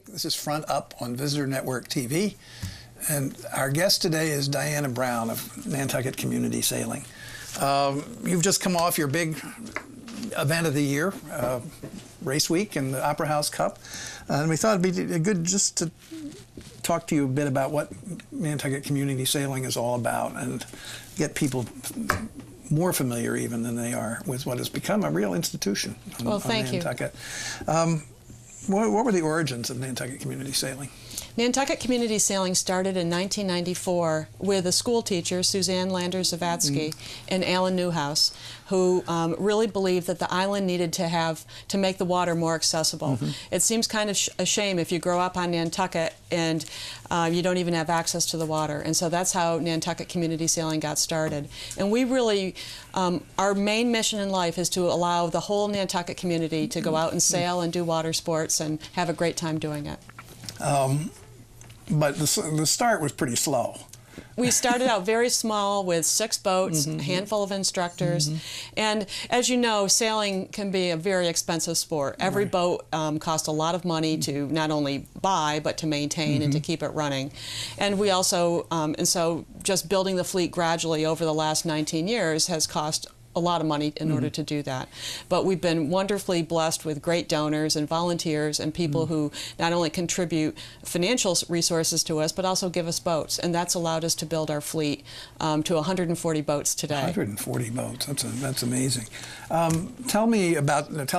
This is Front Up on Visitor Network TV, and our guest today is Diana Brown of Nantucket Community Sailing. You've just come off your big event of the year, Race Week and the Opera House Cup, and we thought it'd be good just to talk to you a bit about what Nantucket Community Sailing is all about and get people more familiar even than they are with what has become a real institution on Nantucket. What were the origins of Nantucket Community Sailing? Nantucket Community Sailing started in 1994 with a school teacher, Suzanne Lander-Zavatsky, and Alan Newhouse, who really believed that the island needed to make the water more accessible. It seems kind of a shame if you grow up on Nantucket and you don't even have access to the water. And so that's how Nantucket Community Sailing got started. And we really, our main mission in life is to allow the whole Nantucket community to go out and sail and do water sports and have a great time doing it. But the start was pretty slow. We started out very small with 6 boats, a handful of instructors, and as you know, sailing can be a very expensive sport. Every boat costs a lot of money to not only buy, but to maintain and to keep it running. And we also, and so just building the fleet gradually over the last 19 years has cost a lot of money in order to do that. But we've been wonderfully blessed with great donors and volunteers and people who not only contribute financial resources to us, but also give us boats. And that's allowed us to build our fleet to 140 boats today. 140 boats, that's amazing. Tell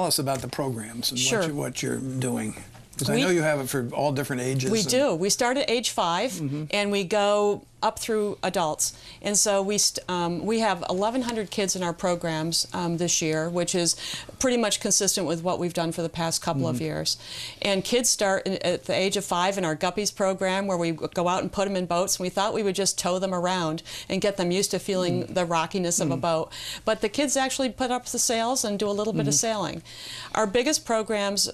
us about the programs and what you're doing. Because I know you have it for all different ages. We do. We start at age 5, and we go up through adults. And so we have 1,100 kids in our programs this year, which is pretty much consistent with what we've done for the past couple of years. And kids start at the age of 5 in our Guppies program, where we go out and put them in boats. And we thought we would just tow them around and get them used to feeling the rockiness of a boat. But the kids actually put up the sails and do a little bit of sailing. Our biggest programs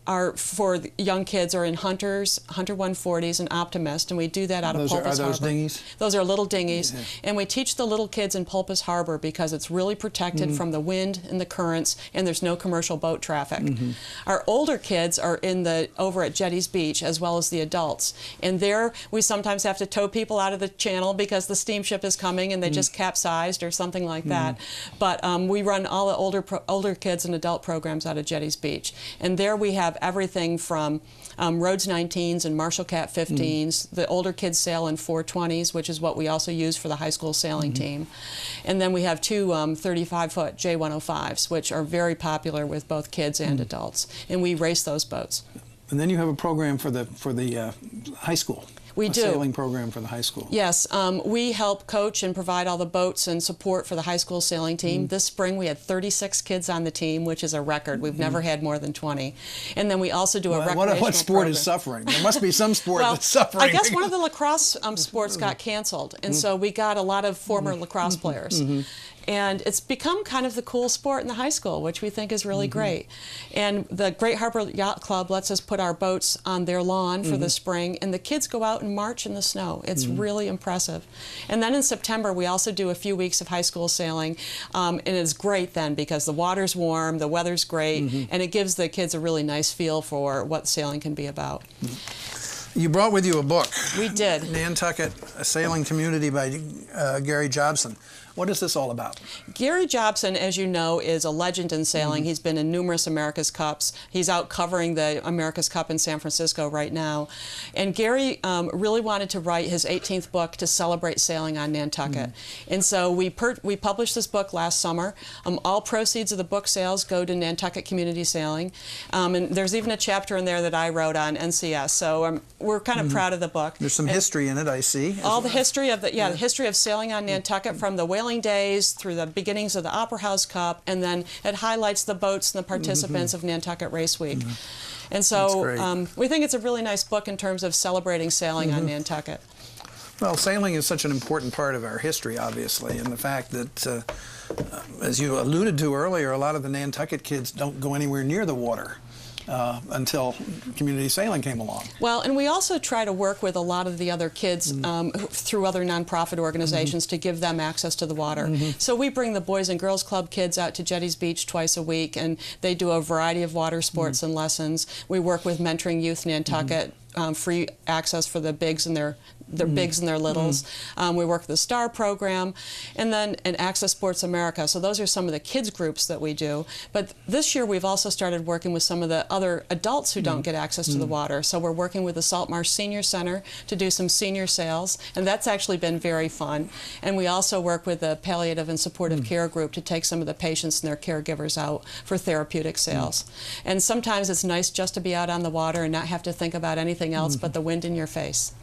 are for young kids are in Hunters, Hunter 140s, and Optimist, and we do that out of Pulpus Harbor. Are those dinghies? Those are little dinghies, and we teach the little kids in Pulpus Harbor because it's really protected from the wind and the currents, and there's no commercial boat traffic. Our older kids are over at Jetties Beach, as well as the adults, and there we sometimes have to tow people out of the channel because the steamship is coming and they just capsized or something like that. But we run all the older kids and adult programs out of Jetties Beach, and there we have everything from Rhodes 19s and Marshall Cat 15s. The older kids sail in 420s, which is what we also use for the high school sailing team. And then we have 2 35-foot J105s, which are very popular with both kids and adults. And we race those boats. And then you have a program for the high school. We do. A sailing program for the high school. Yes, we help coach and provide all the boats and support for the high school sailing team. This spring we had 36 kids on the team, which is a record. We've never had more than 20. And then we also do a recreational What sport is suffering? There must be some sport that's suffering. I guess one of the lacrosse sports got canceled, and so we got a lot of former lacrosse players. And it's become kind of the cool sport in the high school, which we think is really great. And the Great Harbor Yacht Club lets us put our boats on their lawn for the spring, and the kids go out and march in the snow. It's really impressive. And then in September, we also do a few weeks of high school sailing, and it's great then because the water's warm, the weather's great, and it gives the kids a really nice feel for what sailing can be about. You brought with you a book. We did. Nantucket, A Sailing Community by Gary Jobson. What is this all about? Gary Jobson, as you know, is a legend in sailing. He's been in numerous America's Cups. He's out covering the America's Cup in San Francisco right now. And Gary really wanted to write his 18th book to celebrate sailing on Nantucket. And so we published this book last summer. All proceeds of the book sales go to Nantucket Community Sailing. And there's even a chapter in there that I wrote on NCS. So we're kind of proud of the book. There's some history in it, I see. All the history of the history of sailing on Nantucket from the whaling days through the beginnings of the Opera House Cup, and then it highlights the boats and the participants of Nantucket Race Week. And so we think it's a really nice book in terms of celebrating sailing on Nantucket. Well, sailing is such an important part of our history, obviously, and the fact that, as you alluded to earlier, a lot of the Nantucket kids don't go anywhere near the water. until community sailing came along. Well, and we also try to work with a lot of the other kids through other nonprofit organizations to give them access to the water. So we bring the Boys and Girls Club kids out to Jetties Beach twice a week, and they do a variety of water sports and lessons. We work with Mentoring Youth Nantucket, free access for the bigs and their bigs and their littles. We work with the STAR program, and then Access Sports America. So those are some of the kids groups that we do. But this year we've also started working with some of the other adults who don't get access to the water. So we're working with the Saltmarsh Senior Center to do some senior sails, and that's actually been very fun. And we also work with the Palliative and Supportive Care group to take some of the patients and their caregivers out for therapeutic sails. And sometimes it's nice just to be out on the water and not have to think about anything else but the wind in your face.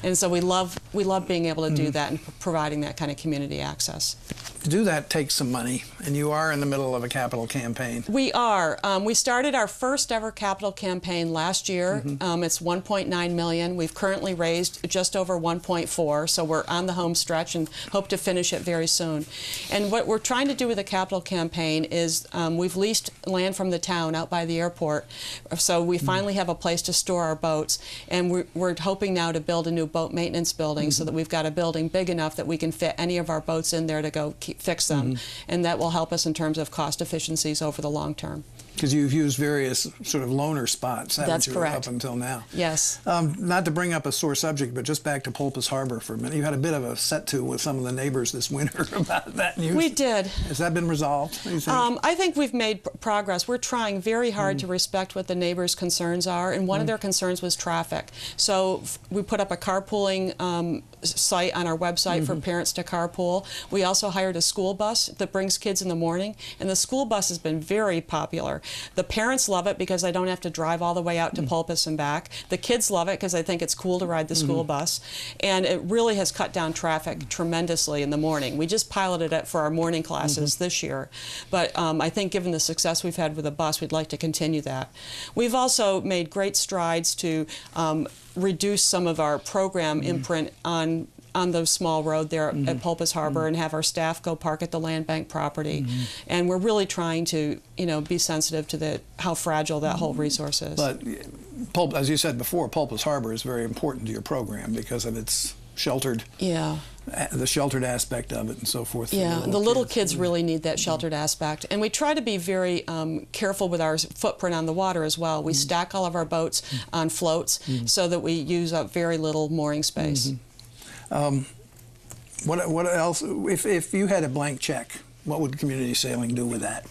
And so we love being able to do that and providing that kind of community access. To do that takes some money, and you are in the middle of a capital campaign. We are. We started our first ever capital campaign last year. It's $1.9 million. We've currently raised just over $1.4, so we're on the home stretch and hope to finish it very soon. And what we're trying to do with the capital campaign is we've leased land from the town out by the airport, so we finally have a place to store our boats, and we're hoping now to build a new boat maintenance building so that we've got a building big enough that we can fit any of our boats in there to go fix them, and that will help us in terms of cost efficiencies over the long term. Because you've used various sort of loaner spots, haven't That's you, correct. up until now? Yes. Not to bring up a sore subject, but just back to Pulpus Harbor for a minute. You had a bit of a set-to with some of the neighbors this winter about that news. We did. Has that been resolved, you think? I think we've made progress. We're trying very hard to respect what the neighbors' concerns are, and one of their concerns was traffic. So we put up a carpooling site on our website for parents to carpool. We also hired a school bus that brings kids in the morning, and the school bus has been very popular. The parents love it because they don't have to drive all the way out to Pulpus and back. The kids love it because they think it's cool to ride the school bus, and it really has cut down traffic tremendously in the morning. We just piloted it for our morning classes this year, but I think given the success we've had with the bus, we'd like to continue that. We've also made great strides to reduce some of our program imprint on the small road there at Pulpus Harbor and have our staff go park at the land bank property. And we're really trying to, be sensitive to how fragile that whole resource is. But as you said before, Pulpus Harbor is very important to your program because of its sheltered, the sheltered aspect of it and so forth. Yeah, the little kids really need that sheltered aspect. And we try to be very careful with our footprint on the water as well. We stack all of our boats on floats so that we use up very little mooring space. What else? If you had a blank check, what would community sailing do with that?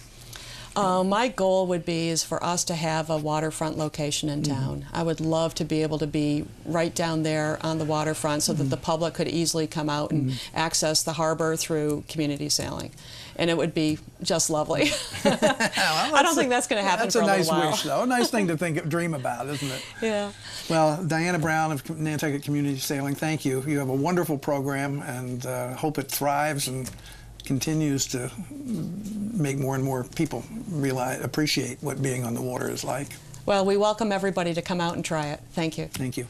My goal would be for us to have a waterfront location in town. I would love to be able to be right down there on the waterfront so that the public could easily come out and access the harbor through community sailing. And it would be just lovely. Well, I don't think that's going to happen for a little while. That's a nice wish, though. A nice thing to dream about, isn't it? Yeah. Well, Diana Brown of Nantucket Community Sailing, thank you. You have a wonderful program, and hope it thrives and continues to make more and more people appreciate what being on the water is like. Well, we welcome everybody to come out and try it. Thank you. Thank you.